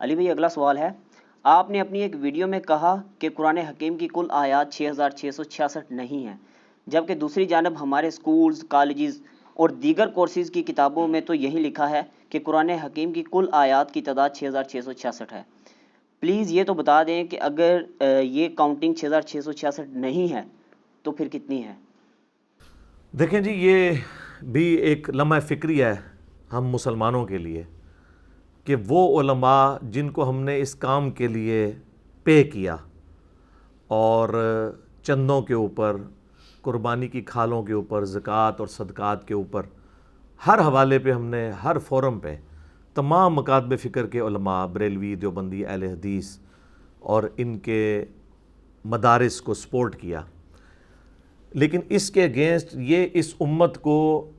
علی بھائی اگلا سوال ہے، آپ نے اپنی ایک ویڈیو میں کہا کہ قرآن حکیم کی کل آیات 6666 نہیں ہیں، جبکہ دوسری جانب ہمارے اسکولز، کالجز اور دیگر کورسز کی کتابوں میں تو یہی لکھا ہے کہ قرآن حکیم کی کل آیات کی تعداد 6666 ہے۔ پلیز یہ تو بتا دیں کہ اگر یہ کاؤنٹنگ 6666 نہیں ہے تو پھر کتنی ہے؟ دیکھیں جی، یہ بھی ایک لمحہ فکری ہے ہم مسلمانوں کے لیے کہ وہ علماء جن کو ہم نے اس کام کے لیے پے کیا اور چندوں کے اوپر، قربانی کی کھالوں کے اوپر، زکوٰۃ اور صدقات کے اوپر، ہر حوالے پہ ہم نے ہر فورم پہ تمام مکاتب فکر کے علماء، بریلوی، دیوبندی، اہل حدیث اور ان کے مدارس کو سپورٹ کیا، لیکن اس کے اگینسٹ یہ اس امت کو،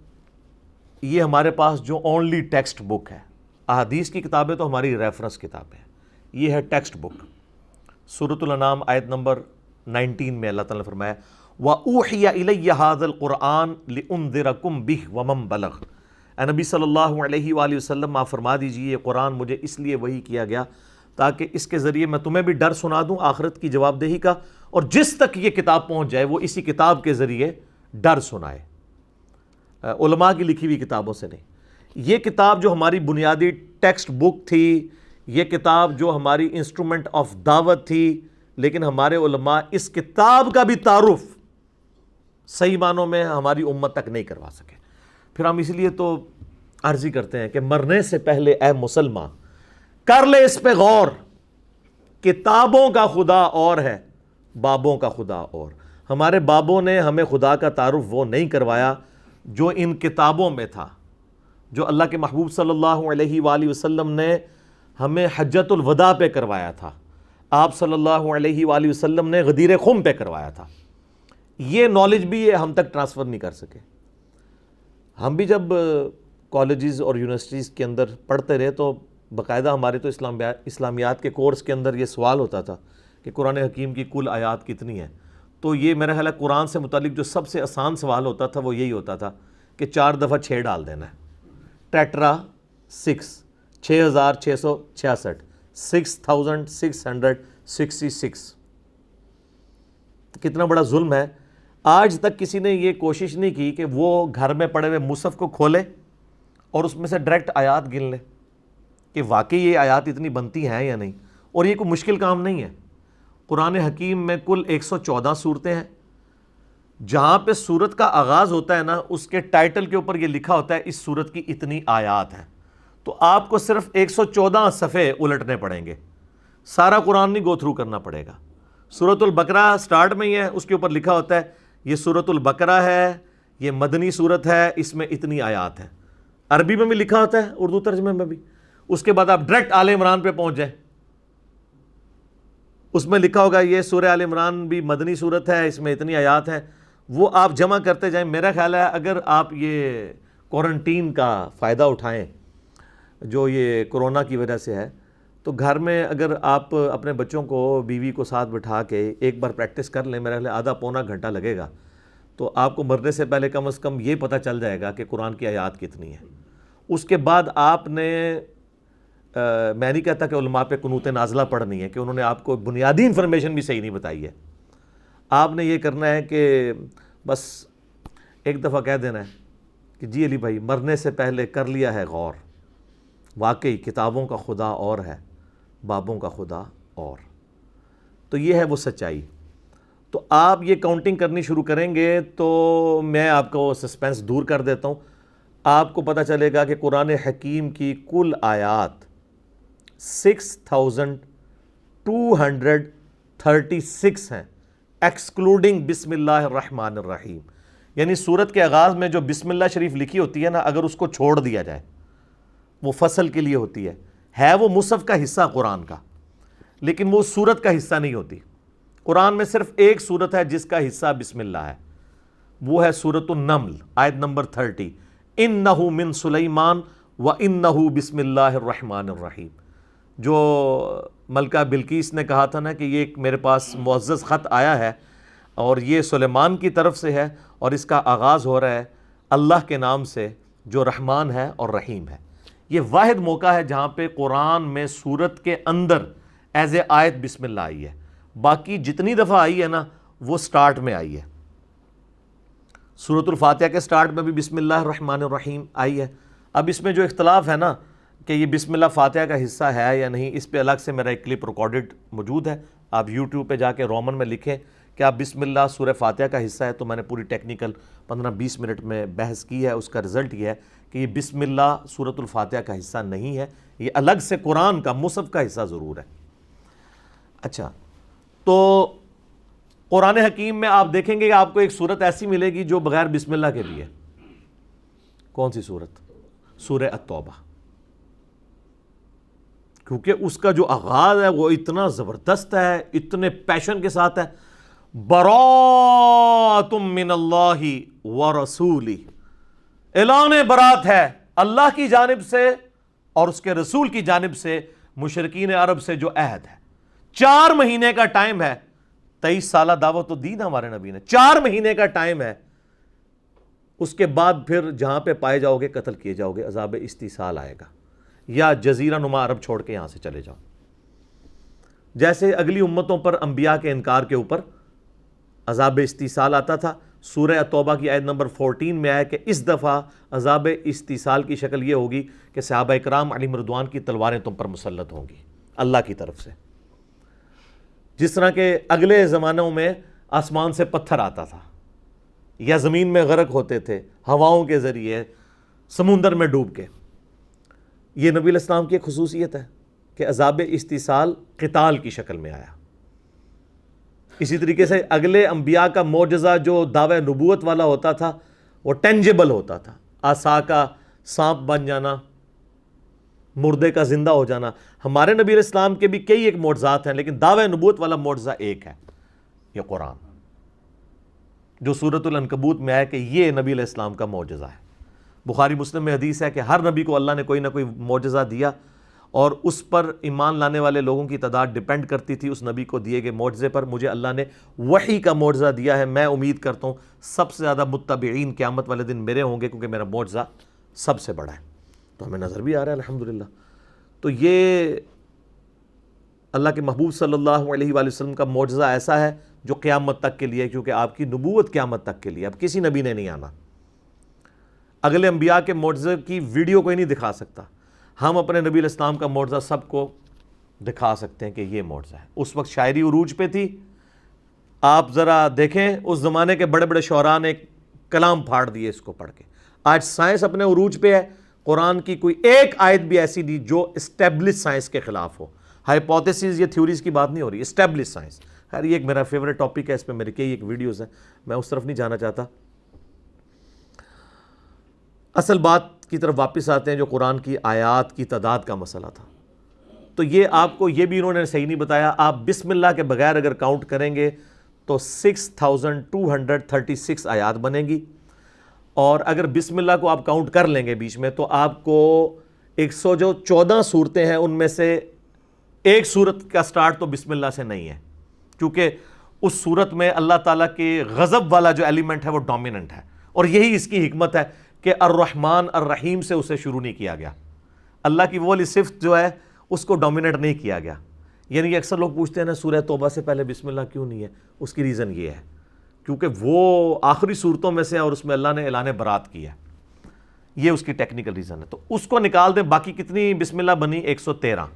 یہ ہمارے پاس جو اونلی ٹیکسٹ بک ہے، احادیث کی کتابیں تو ہماری ریفرنس کتابیں ہیں، یہ ہے ٹیکسٹ بک۔ سورۃ الانعام آیت نمبر 19 میں اللہ تعالیٰ نے فرمایا وَأُوحِيَ إِلَيَّ هَذَا الْقُرْآنُ لِأُنذِرَكُم بِهِ وَمَن بَلَغَ۔ اے نبی صلی اللہ علیہ وآلہ وسلم، آپ فرما دیجئے یہ قرآن مجھے اس لیے وحی کیا گیا تاکہ اس کے ذریعے میں تمہیں بھی ڈر سنا دوں آخرت کی جواب دہی کا، اور جس تک یہ کتاب پہنچ جائے وہ اسی کتاب کے ذریعے ڈر سنائے، علماء کی لکھی ہوئی کتابوں سے نہیں۔ یہ کتاب جو ہماری بنیادی ٹیکسٹ بک تھی، یہ کتاب جو ہماری انسٹرومنٹ آف دعوت تھی، لیکن ہمارے علماء اس کتاب کا بھی تعارف صحیح معنوں میں ہماری امت تک نہیں کروا سکے۔ پھر ہم اس لیے تو عرضی کرتے ہیں کہ مرنے سے پہلے اے مسلمان کر لے اس پہ غور، کتابوں کا خدا اور ہے، بابوں کا خدا اور۔ ہمارے بابوں نے ہمیں خدا کا تعارف وہ نہیں کروایا جو ان کتابوں میں تھا، جو اللہ کے محبوب صلی اللہ علیہ وآلہ وسلم نے ہمیں حجۃ الوداع پہ کروایا تھا، آپ صلی اللہ علیہ وآلہ وسلم نے غدیر خم پہ کروایا تھا۔ یہ نالج بھی یہ ہم تک ٹرانسفر نہیں کر سکے۔ ہم بھی جب کالجز اور یونیورسٹیز کے اندر پڑھتے رہے تو باقاعدہ ہمارے تو اسلامیات کے کورس کے اندر یہ سوال ہوتا تھا کہ قرآن حکیم کی کل آیات کتنی ہیں، تو یہ میرا خیال ہے قرآن سے متعلق جو سب سے آسان سوال ہوتا تھا وہ یہی ہوتا تھا کہ 4 دفعہ 6 ڈال دینا ہے، ٹیٹرا 6، 6666، 6666۔ کتنا بڑا ظلم ہے، آج تک کسی نے یہ کوشش نہیں کی کہ وہ گھر میں پڑے ہوئے مصحف کو کھولے اور اس میں سے ڈائریکٹ آیات گن لے کہ واقعی یہ آیات اتنی بنتی ہیں یا نہیں۔ اور یہ کوئی مشکل کام نہیں ہے۔ قرآن حکیم میں کل 114 صورتیں ہیں، جہاں پہ صورت کا آغاز ہوتا ہے نا، اس کے ٹائٹل کے اوپر یہ لکھا ہوتا ہے اس صورت کی اتنی آیات ہیں، تو آپ کو صرف 114 صفحے الٹنے پڑیں گے، سارا قرآن نہیں گو تھرو کرنا پڑے گا۔ سورۃ البقرہ سٹارٹ میں ہی ہے، اس کے اوپر لکھا ہوتا ہے یہ سورۃ البقرہ ہے، یہ مدنی صورت ہے، اس میں اتنی آیات ہیں، عربی میں بھی لکھا ہوتا ہے، اردو ترجمے میں بھی۔ اس کے بعد آپ ڈائریکٹ آل عمران پہ پہنچ جائیں، اس میں لکھا ہوگا یہ سورہ آل عمران بھی مدنی صورت ہے، اس میں اتنی آیات ہیں، وہ آپ جمع کرتے جائیں۔ میرا خیال ہے اگر آپ یہ کوارنٹین کا فائدہ اٹھائیں جو یہ کرونا کی وجہ سے ہے، تو گھر میں اگر آپ اپنے بچوں کو، بیوی کو ساتھ بٹھا کے ایک بار پریکٹس کر لیں، میرا خیال ہے آدھا پونا گھنٹہ لگے گا، تو آپ کو مرنے سے پہلے کم از کم یہ پتہ چل جائے گا کہ قرآن کی آیات کتنی ہیں۔ اس کے بعد آپ نے، میں نہیں کہتا کہ علماء پہ قنوت نازلہ پڑھنی ہے کہ انہوں نے آپ کو بنیادی انفارمیشن بھی صحیح نہیں بتائی ہے، آپ نے یہ کرنا ہے کہ بس ایک دفعہ کہہ دینا ہے کہ جی علی بھائی مرنے سے پہلے کر لیا ہے غور، واقعی کتابوں کا خدا اور ہے، بابوں کا خدا اور۔ تو یہ ہے وہ سچائی۔ تو آپ یہ کاؤنٹنگ کرنی شروع کریں گے تو میں آپ کو سسپینس دور کر دیتا ہوں، آپ کو پتہ چلے گا کہ قرآن حکیم کی کل آیات 6236 ہیں، ایکسکلوڈنگ بسم اللہ الرحمن الرحیم، یعنی سورت کے آغاز میں جو بسم اللہ شریف لکھی ہوتی ہے نا، اگر اس کو چھوڑ دیا جائے، وہ فصل کے لیے ہوتی ہے وہ مصحف کا حصہ قرآن کا، لیکن وہ سورت کا حصہ نہیں ہوتی۔ قرآن میں صرف ایک سورت ہے جس کا حصہ بسم اللہ ہے، وہ ہے سورۃ النمل آیت نمبر 30، اِنَّهُ مِن سُلَيْمَانَ وَإِنَّهُ بسم اللہ الرحمن الرحیم۔ جو ملکہ بلقیس نے کہا تھا نا کہ یہ ایک میرے پاس معزز خط آیا ہے اور یہ سلیمان کی طرف سے ہے اور اس کا آغاز ہو رہا ہے اللہ کے نام سے جو رحمان ہے اور رحیم ہے۔ یہ واحد موقع ہے جہاں پہ قرآن میں سورت کے اندر ایز اے آیت بسم اللہ آئی ہے. باقی جتنی دفعہ آئی ہے نا وہ سٹارٹ میں آئی ہے. سورۃ الفاتحہ کے سٹارٹ میں بھی بسم اللہ الرحمن الرحیم آئی ہے. اب اس میں جو اختلاف ہے نا کہ یہ بسم اللہ فاتحہ کا حصہ ہے یا نہیں، اس پہ الگ سے میرا ایک کلپ ریکارڈڈ موجود ہے. آپ یوٹیوب پہ جا کے رومن میں لکھیں کہ آپ بسم اللہ سورہ فاتحہ کا حصہ ہے، تو میں نے پوری ٹیکنیکل 15-20 منٹ میں بحث کی ہے. اس کا رزلٹ یہ ہے کہ یہ بسم اللہ سورۃ الفاتحہ کا حصہ نہیں ہے، یہ الگ سے قرآن کا مصحف کا حصہ ضرور ہے. اچھا، تو قرآن حکیم میں آپ دیکھیں گے کہ آپ کو ایک صورت ایسی ملے گی جو بغیر بسم اللہ کے بھی ہے. کون سی صورت؟ سورہ التوبہ. کیونکہ اس کا جو آغاز ہے وہ اتنا زبردست ہے، اتنے پیشن کے ساتھ ہے. براءۃ من اللہ ورسولہ، اعلان برات ہے اللہ کی جانب سے اور اس کے رسول کی جانب سے مشرکین عرب سے جو عہد ہے. 4 مہینے کا ٹائم ہے. 23 سالہ دعوت و دین ہمارے نبی نے. 4 مہینے کا ٹائم ہے. اس کے بعد پھر جہاں پہ پائے جاؤ گے قتل کیے جاؤ گے، عذاب استیصال آئے گا، یا جزیرہ نما عرب چھوڑ کے یہاں سے چلے جاؤ. جیسے اگلی امتوں پر انبیاء کے انکار کے اوپر عذاب استیصال آتا تھا. سورہ توبہ کی آیت نمبر 14 میں آیا کہ اس دفعہ عذاب استیصال کی شکل یہ ہوگی کہ صحابہ اکرام علیہم رضوان کی تلواریں تم پر مسلط ہوں گی اللہ کی طرف سے. جس طرح کہ اگلے زمانوں میں آسمان سے پتھر آتا تھا یا زمین میں غرق ہوتے تھے ہواؤں کے ذریعے، سمندر میں ڈوب کے. یہ نبی علیہ السلام کی ایک خصوصیت ہے کہ عذاب استیصال قتال کی شکل میں آیا. اسی طریقے سے اگلے انبیاء کا معجزہ جو دعوی نبوت والا ہوتا تھا وہ ٹینجیبل ہوتا تھا. عصا کا سانپ بن جانا، مردے کا زندہ ہو جانا. ہمارے نبی علیہ السلام کے بھی کئی ایک معجزات ہیں، لیکن دعوی نبوت والا معجزہ ایک ہے، یہ قرآن، جو سورۃ العنکبوت میں آیا کہ یہ نبی علیہ السلام کا معجزہ ہے. بخاری مسلم میں حدیث ہے کہ ہر نبی کو اللہ نے کوئی نہ کوئی معجزہ دیا اور اس پر ایمان لانے والے لوگوں کی تعداد ڈیپینڈ کرتی تھی اس نبی کو دیے گئے معجزے پر. مجھے اللہ نے وحی کا معجزہ دیا ہے. میں امید کرتا ہوں سب سے زیادہ متبعین قیامت والے دن میرے ہوں گے، کیونکہ میرا معجزہ سب سے بڑا ہے. تو ہمیں نظر بھی آ رہا ہے الحمدللہ. تو یہ اللہ کے محبوب صلی اللہ علیہ وآلہ وسلم کا معجزہ ایسا ہے جو قیامت تک کے لیے، کیونکہ آپ کی نبوت قیامت تک کے لیے، اب کسی نبی نے نہیں آنا. اگلے انبیاء کے معجزے کی ویڈیو کوئی نہیں دکھا سکتا. ہم اپنے نبی علیہ السلام کا معجزہ سب کو دکھا سکتے ہیں کہ یہ معجزہ ہے. اس وقت شاعری عروج پہ تھی. آپ ذرا دیکھیں اس زمانے کے بڑے بڑے شعراء نے کلام پھاڑ دیے اس کو پڑھ کے. آج سائنس اپنے عروج پہ ہے. قرآن کی کوئی ایک آیت بھی ایسی نہیں جو اسٹیبلش سائنس کے خلاف ہو. ہائپوتھیسز یا تھیوریز کی بات نہیں ہو رہی، اسٹیبلش سائنس. خیر یہ ایک میرا فیوریٹ ٹاپک ہے، اس پہ میری کئی ایک ویڈیوز ہیں، میں اس طرف نہیں جانا چاہتا. اصل بات کی طرف واپس آتے ہیں جو قرآن کی آیات کی تعداد کا مسئلہ تھا. تو یہ آپ کو یہ بھی انہوں نے صحیح نہیں بتایا. آپ بسم اللہ کے بغیر اگر کاؤنٹ کریں گے تو 6236 آیات بنیں گی، اور اگر بسم اللہ کو آپ کاؤنٹ کر لیں گے بیچ میں تو آپ کو 114 صورتیں ہیں، ان میں سے ایک صورت کا سٹارٹ تو بسم اللہ سے نہیں ہے، کیونکہ اس صورت میں اللہ تعالیٰ کے غضب والا جو ایلیمنٹ ہے وہ ڈومیننٹ ہے. اور یہی اس کی حکمت ہے کہ الرحمن الرحیم سے اسے شروع نہیں کیا گیا. اللہ کی وہ والی صفت جو ہے اس کو ڈومینیٹ نہیں کیا گیا. یعنی اکثر لوگ پوچھتے ہیں نا سورہ توبہ سے پہلے بسم اللہ کیوں نہیں ہے؟ اس کی ریزن یہ ہے کیونکہ وہ آخری صورتوں میں سے اور اس میں اللہ نے اعلان برات کیا ہے. یہ اس کی ٹیکنیکل ریزن ہے. تو اس کو نکال دیں. باقی کتنی بسم اللہ بنی؟ 113.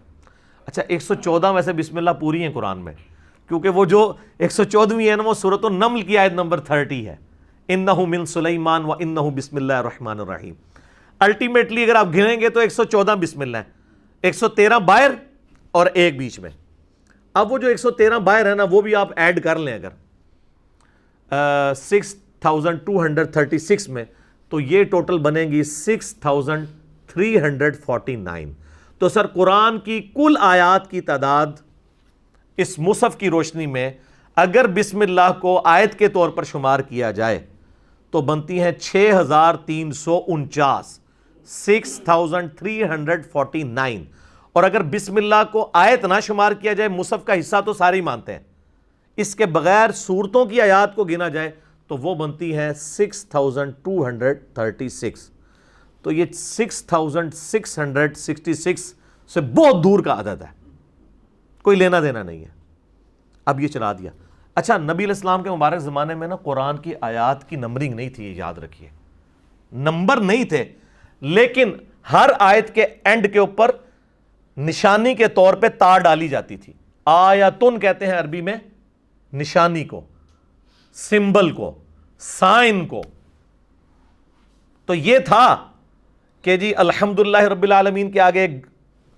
اچھا 114 ویسے بسم اللہ پوری ہیں قرآن میں، کیونکہ وہ جو 114ویں ہے نا وہ سورۃ النمل کی آیت نمبر 30 ہے. انہ من سلیمان و انہ بسم اللہ الرحمن الرحیم. الٹیمیٹلی اگر آپ گنیں گے تو 114 بسم اللہ ہے، 113 باہر اور ایک بیچ میں. اب وہ جو 113 باہر ہے نا وہ بھی آپ ایڈ کر لیں اگر 6236 میں، تو یہ ٹوٹل بنیں گی 6349. تو سر قرآن کی کل آیات کی تعداد اس مصحف کی روشنی میں اگر بسم اللہ کو آیت کے طور پر شمار کیا جائے تو بنتی ہیں 6349، 6349. اور اگر بسم اللہ کو آیت نہ شمار کیا جائے، مصحف کا حصہ تو سارے ہی مانتے ہیں، اس کے بغیر صورتوں کی آیات کو گنا جائے تو وہ بنتی ہے 6236. تو یہ 6666 سے بہت دور کا عدد ہے، کوئی لینا دینا نہیں ہے. اب یہ چلا دیا. اچھا، نبی علیہ السلام کے مبارک زمانے میں نا قرآن کی آیات کی نمبرنگ نہیں تھی، یاد رکھیے، نمبر نہیں تھے، لیکن ہر آیت کے اینڈ کے اوپر نشانی کے طور پہ تا ڈالی جاتی تھی. آیتن کہتے ہیں عربی میں نشانی کو، سمبل کو، سائن کو. تو یہ تھا کہ جی الحمدللہ رب العالمین کے آگے ایک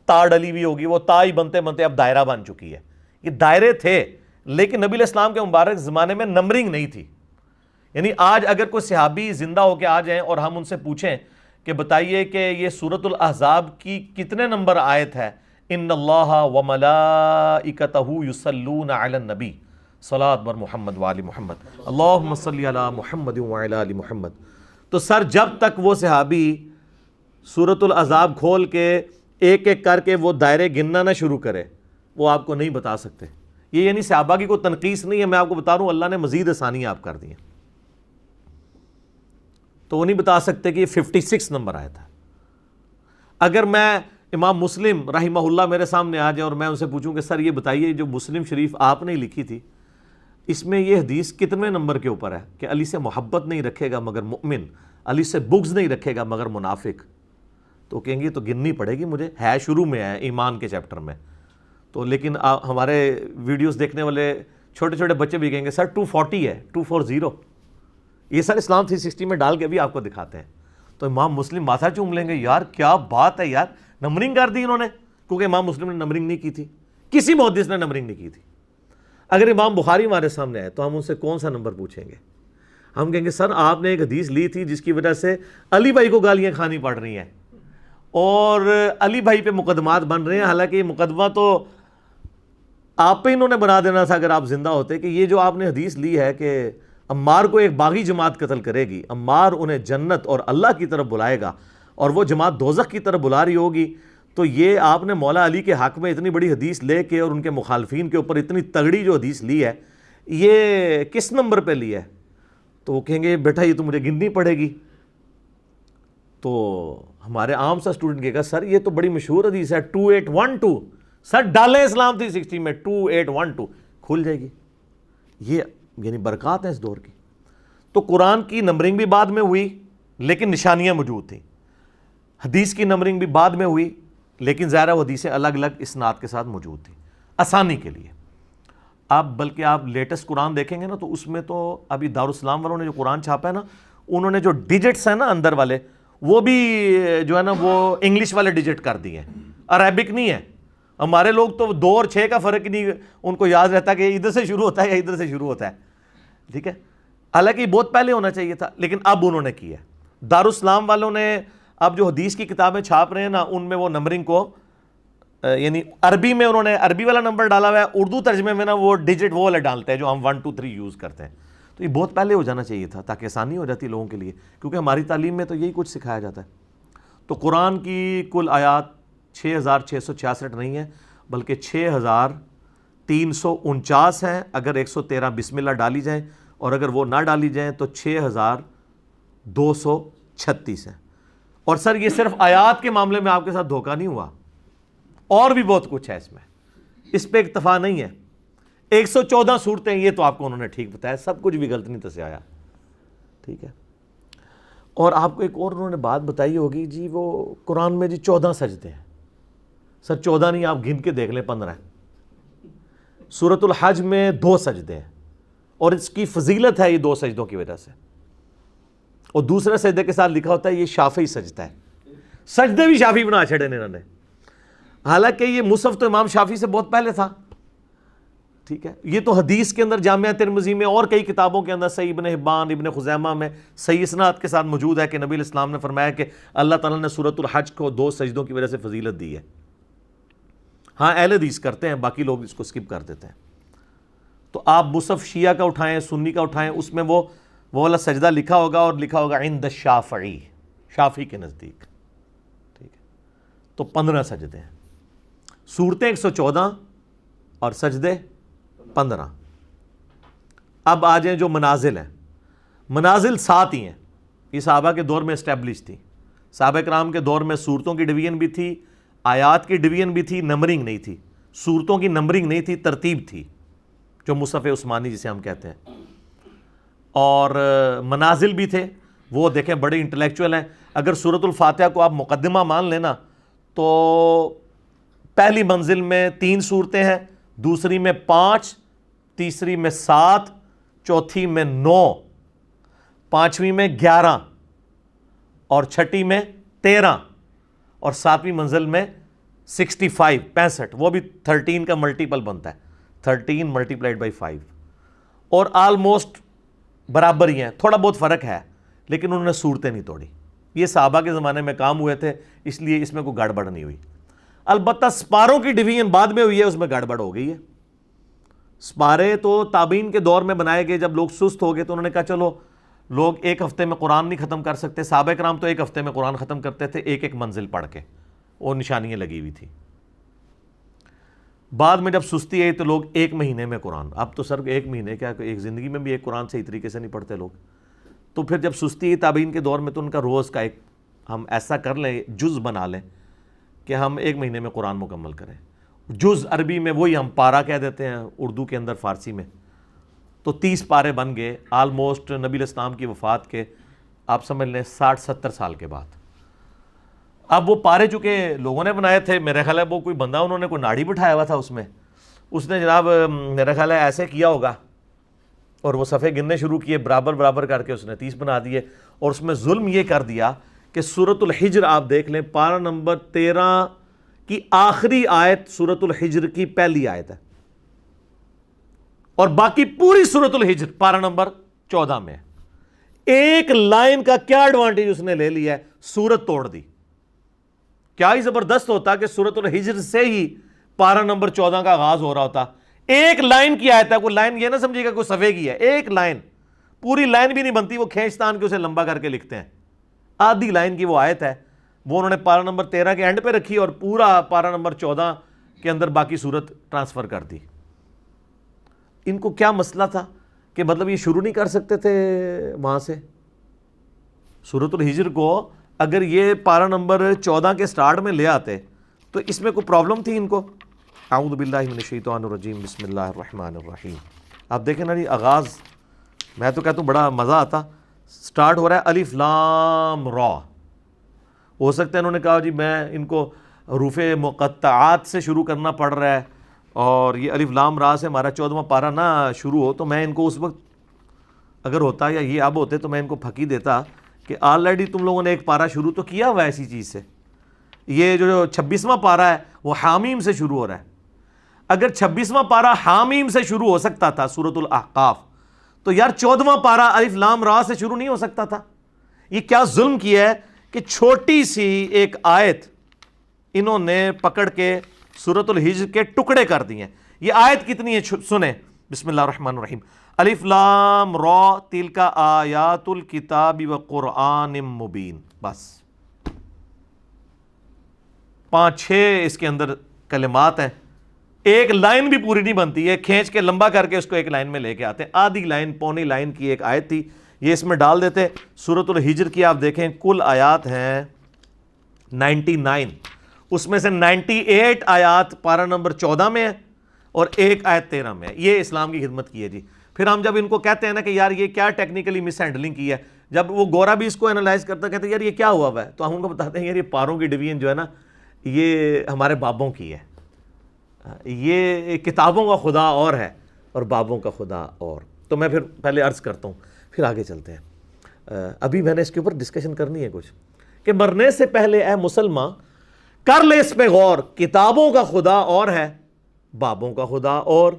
تا ڈلی ہوئی ہوگی، وہ تا ہی بنتے بنتے اب دائرہ بن چکی ہے. یہ دائرے تھے، لیکن نبی علیہ السلام کے مبارک زمانے میں نمبرنگ نہیں تھی. یعنی آج اگر کوئی صحابی زندہ ہو کے آ جائیں اور ہم ان سے پوچھیں کہ بتائیے کہ یہ سورۃ الاحزاب کی کتنے نمبر آیت ہے، ان اللہ وملائکتہ یصلون علی النبی صلاۃ بر محمد وآل محمد اللہم صلی علی محمد وعلی آل محمد، تو سر جب تک وہ صحابی سورۃ الاحزاب کھول کے ایک ایک کر کے وہ دائرے گننا نہ شروع کرے، وہ آپ کو نہیں بتا سکتے. یہ یعنی صحابہ کی کوئی تنقیص نہیں ہے، میں آپ کو بتا رہا ہوں اللہ نے مزید آسانیاں آپ کر دی ہیں. تو وہ نہیں بتا سکتے کہ یہ 56 نمبر آیا تھا. اگر میں امام مسلم رحمہ اللہ میرے سامنے آ جائے اور میں ان سے پوچھوں کہ سر یہ بتائیے جو مسلم شریف آپ نے لکھی تھی اس میں یہ حدیث کتنے نمبر کے اوپر ہے کہ علی سے محبت نہیں رکھے گا مگر مؤمن، علی سے بغض نہیں رکھے گا مگر منافق، تو کہیں گے تو گننی پڑے گی مجھے، ہے شروع میں ہے ایمان کے چیپٹر میں. تو لیکن ہمارے ویڈیوز دیکھنے والے چھوٹے چھوٹے بچے بھی کہیں گے سر 240 ہے، 240، یہ سر اسلام 360 میں ڈال کے بھی آپ کو دکھاتے ہیں. تو امام مسلم ماتھا چوم لیں گے، یار کیا بات ہے یار، نمبرنگ کر دی انہوں نے، کیونکہ امام مسلم نے نمبرنگ نہیں کی تھی، کسی محدث نے نمبرنگ نہیں کی تھی. اگر امام بخاری ہمارے سامنے آئے تو ہم ان سے کون سا نمبر پوچھیں گے؟ ہم کہیں گے سر آپ نے ایک حدیث لی تھی جس کی وجہ سے علی بھائی کو گالیاں کھانی پڑ رہی ہیں اور علی بھائی پہ مقدمات بن رہے ہیں، حالانکہ یہ مقدمہ تو آپ پہ انہوں نے بنا دینا تھا اگر آپ زندہ ہوتے، کہ یہ جو آپ نے حدیث لی ہے کہ عمار کو ایک باغی جماعت قتل کرے گی، عمار انہیں جنت اور اللہ کی طرف بلائے گا اور وہ جماعت دوزخ کی طرف بلا رہی ہوگی، تو یہ آپ نے مولا علی کے حق میں اتنی بڑی حدیث لے کے اور ان کے مخالفین کے اوپر اتنی تگڑی جو حدیث لی ہے، یہ کس نمبر پہ لی ہے؟ تو وہ کہیں گے بیٹا یہ تو مجھے گننی پڑے گی. تو ہمارے عام سا اسٹوڈنٹ کہے گا سر یہ تو بڑی مشہور حدیث ہے 2812، سر ڈالیں اسلام 360 میں 2812 کھل جائے گی. یہ یعنی برکات ہیں اس دور کی. تو قرآن کی نمبرنگ بھی بعد میں ہوئی لیکن نشانیاں موجود تھیں، حدیث کی نمبرنگ بھی بعد میں ہوئی لیکن ظاہر وہ حدیثیں الگ الگ اسناد کے ساتھ موجود تھیں آسانی کے لیے. آپ بلکہ آپ لیٹسٹ قرآن دیکھیں گے نا تو اس میں تو ابھی دارالاسلام والوں نے جو قرآن چھاپا ہے نا، انہوں نے جو ڈیجٹس ہیں نا اندر والے وہ بھی جو ہے نا وہ انگلش والے ڈیجٹ کر دیے ہیں، عربک نہیں ہے. ہمارے لوگ تو 2 اور 6 کا فرق ہی نہیں ان کو یاد رہتا کہ ادھر سے شروع ہوتا ہے یا ادھر سے شروع ہوتا ہے. ٹھیک ہے، حالانکہ یہ بہت پہلے ہونا چاہیے تھا لیکن اب انہوں نے کیا. دارالاسلام والوں نے اب جو حدیث کی کتابیں چھاپ رہے ہیں نا ان میں وہ نمبرنگ کو یعنی عربی میں انہوں نے عربی والا نمبر ڈالا ہوا ہے، اردو ترجمے میں نا وہ ڈیجٹ وہ والے ڈالتے ہیں جو ہم 1 2 3 یوز کرتے ہیں. تو یہ بہت پہلے ہو جانا چاہیے تھا تاکہ آسانی ہو جاتی لوگوں کے لیے، کیونکہ ہماری تعلیم میں تو یہی کچھ سکھایا جاتا ہے. تو قرآن کی کل آیات 6666 نہیں ہے بلکہ 6349 ہیں اگر 113 بسم اللہ ڈالی جائیں، اور اگر وہ نہ ڈالی جائیں تو 6236 ہیں. اور سر یہ صرف آیات کے معاملے میں آپ کے ساتھ دھوکہ نہیں ہوا، اور بھی بہت کچھ ہے اس میں، اس پہ اکتفا نہیں ہے. 114 صورتیں یہ تو آپ کو انہوں نے ٹھیک بتایا، سب کچھ بھی غلط نہیں تو سے آیا. ٹھیک ہے، اور آپ کو ایک اور انہوں نے بات بتائی ہوگی جی وہ قرآن میں جی 14 سجدے ہیں. سر 14 نہیں، آپ گن کے دیکھ لیں 15 ہیں. سورۃ الحج میں 2 سجدے ہیں اور اس کی فضیلت ہے یہ 2 سجدوں کی وجہ سے، اور دوسرے سجدے کے ساتھ لکھا ہوتا ہے یہ شافعی سجدہ ہے. سجدے بھی شافعی بنا چھڑے انہوں نے، حالانکہ یہ مصحف تو امام شافعی سے بہت پہلے تھا. ٹھیک ہے، یہ تو حدیث کے اندر جامعہ ترمذی میں اور کئی کتابوں کے اندر صحیح ابن حبان ابن خزیمہ میں صحیح اسناد کے ساتھ موجود ہے کہ نبی علیہ السلام نے فرمایا کہ اللہ تعالیٰ نے سورۃ الحج کو 2 سجدوں کی وجہ سے فضیلت دی ہے. ہاں اہل حدیث کرتے ہیں، باقی لوگ اس کو سکپ کر دیتے ہیں. تو آپ مصحف شیعہ کا اٹھائیں سنی کا اٹھائیں، اس میں وہ والا سجدہ لکھا ہوگا اور لکھا ہوگا عند الشافعی، شافعی کے نزدیک. ٹھیک ہے، تو 15 سجدے ہیں، صورتیں 114 اور سجدے 15. اب آ جائیں جو منازل ہیں، منازل 7 ہی ہیں، یہ صحابہ کے دور میں اسٹیبلش تھی. صحابہ کرام کے دور میں صورتوں کی ڈویژن بھی تھی، آیات کی ڈویژن بھی تھی، نمبرنگ نہیں تھی، صورتوں کی نمبرنگ نہیں تھی، ترتیب تھی، جو مصحف عثمانی جسے ہم کہتے ہیں، اور منازل بھی تھے. وہ دیکھیں بڑے انٹلیکچوئل ہیں. اگر سورۃ الفاتحہ کو آپ مقدمہ مان لینا تو پہلی منزل میں 3 صورتیں ہیں، دوسری میں 5، تیسری میں 7، چوتھی میں 9، پانچویں میں 11، اور چھٹی میں 13، اور 7ویں منزل میں 65، وہ بھی 13 کا ملٹیپل بنتا ہے، 13 ملٹیپلائڈ بائی 5، اور آلموسٹ برابر ہی ہیں، تھوڑا بہت فرق ہے، لیکن انہوں نے صورتیں نہیں توڑی. یہ صحابہ کے زمانے میں کام ہوئے تھے، اس لیے اس میں کوئی گڑبڑ نہیں ہوئی. البتہ سپاروں کی ڈویژن بعد میں ہوئی ہے، اس میں گڑبڑ ہو گئی ہے. سپارے تو تابعین کے دور میں بنائے گئے، جب لوگ سست ہو گئے تو انہوں نے کہا چلو لوگ ایک ہفتے میں قرآن نہیں ختم کر سکتے. صحابہ کرام تو ایک ہفتے میں قرآن ختم کرتے تھے، ایک ایک منزل پڑھ کے، وہ نشانیاں لگی ہوئی تھی. بعد میں جب سستی آئی تو لوگ ایک مہینے میں قرآن، اب تو سر ایک مہینے کیا، ایک زندگی میں بھی ایک قرآن صحیح طریقے سے نہیں پڑھتے لوگ. تو پھر جب سستی آئی تابعین کے دور میں تو ان کا روز کا ایک ہم ایسا کر لیں، جز بنا لیں کہ ہم ایک مہینے میں قرآن مکمل کریں. جز عربی میں وہی ہم پارا کہہ دیتے ہیں، اردو کے اندر فارسی میں، تو 30 پارے بن گئے آلموسٹ نبی علیہ السلام کی وفات کے آپ سمجھ لیں 60-70 سال کے بعد. اب وہ پارے چونکہ لوگوں نے بنائے تھے، میرا خیال ہے وہ کوئی بندہ انہوں نے کوئی ناڑی بٹھایا ہوا تھا اس میں، اس نے جناب میرا خیال ہے ایسے کیا ہوگا اور وہ صفحے گننے شروع کیے، برابر برابر کر کے اس نے 30 بنا دیے. اور اس میں ظلم یہ کر دیا کہ سورۃ الحجر آپ دیکھ لیں، پارہ نمبر 13 کی آخری آیت سورۃ الحجر کی پہلی آیت ہے، اور باقی پوری سورۃ الحجر پارہ نمبر 14 میں ہے. ایک لائن کا کیا ایڈوانٹیج اس نے لے لیا ہے، سورت توڑ دی. کیا ہی زبردست ہوتا کہ سورۃ الحجر سے ہی پارہ نمبر 14 کا آغاز ہو رہا ہوتا. ایک لائن کی آیت ہے، کوئی لائن یہ نہ سمجھے گا کوئی صفحے کی ہے، ایک لائن، پوری لائن بھی نہیں بنتی، وہ کھینچتان کے اسے لمبا کر کے لکھتے ہیں. آدھی لائن کی وہ آیت ہے، وہ انہوں نے پارہ نمبر 13 کے اینڈ پہ رکھی اور پورا پارہ نمبر 14 کے اندر باقی صورت ٹرانسفر کر دی. ان کو کیا مسئلہ تھا کہ مطلب یہ شروع نہیں کر سکتے تھے وہاں سے سورۃ الحجر کو؟ اگر یہ پارہ نمبر 14 کے سٹارٹ میں لے آتے تو اس میں کوئی پرابلم تھی ان کو؟ اعوذ باللہ من الشیطان الرجیم، بسم اللہ الرحمن الرحیم. آپ دیکھیں نا جی، آغاز میں تو کہتا ہوں بڑا مزہ آتا. سٹارٹ ہو رہا ہے الف لام را. ہو سکتا ہے انہوں نے کہا جی میں ان کو حروف مقطعات سے شروع کرنا پڑ رہا ہے اور یہ الف لام را سے ہمارا 14واں پارہ نہ شروع ہو، تو میں ان کو اس وقت اگر ہوتا یا یہ اب ہوتے تو میں ان کو پھکی دیتا کہ آلریڈی تم لوگوں نے ایک پارہ شروع تو کیا ہوا ہے ایسی چیز سے. یہ جو 26واں پارہ ہے وہ حامیم سے شروع ہو رہا ہے. اگر 26واں پارہ حامیم سے شروع ہو سکتا تھا سورۃ الاحقاف، تو یار 14واں پارہ الف لام را سے شروع نہیں ہو سکتا تھا؟ یہ کیا ظلم کیا ہے کہ چھوٹی سی ایک آیت انہوں نے پکڑ کے سورۃ الحجر کے ٹکڑے کر دیے. یہ آیت کتنی ہے سنیں، بسم اللہ الرحمن الرحیم. الف لام را تلک آیات الکتاب وقرآن مبین. بس 5-6 اس کے اندر کلمات ہیں، ایک لائن بھی پوری نہیں بنتی ہے، کھینچ کے لمبا کر کے اس کو ایک لائن میں لے کے آتے ہیں. آدھی لائن پونی لائن کی ایک آیت تھی، یہ اس میں ڈال دیتے. سورۃ الحجر کی آپ دیکھیں کل آیات ہیں 99، اس میں سے 98 آیات پارہ نمبر 14 میں ہے اور ایک آیت 13 میں ہے. یہ اسلام کی خدمت کی ہے جی. پھر ہم جب ان کو کہتے ہیں نا کہ یار یہ کیا ٹیکنیکلی مس ہینڈلنگ کی ہے، جب وہ گورا بھی اس کو انالائز کرتا کہتے ہیں یار یہ کیا ہوا ہے، تو ہم ان کو بتاتے ہیں یار یہ پاروں کی ڈویژن جو ہے نا یہ ہمارے بابوں کی ہے. یہ کتابوں کا خدا اور ہے اور بابوں کا خدا اور. تو میں پھر پہلے عرض کرتا ہوں پھر آگے چلتے ہیں. ابھی میں نے اس کے اوپر ڈسکشن کرنی ہے کچھ کہ مرنے سے پہلے اے مسلمان کر لے اس پہ غور، کتابوں کا خدا اور ہے، بابوں کا خدا اور.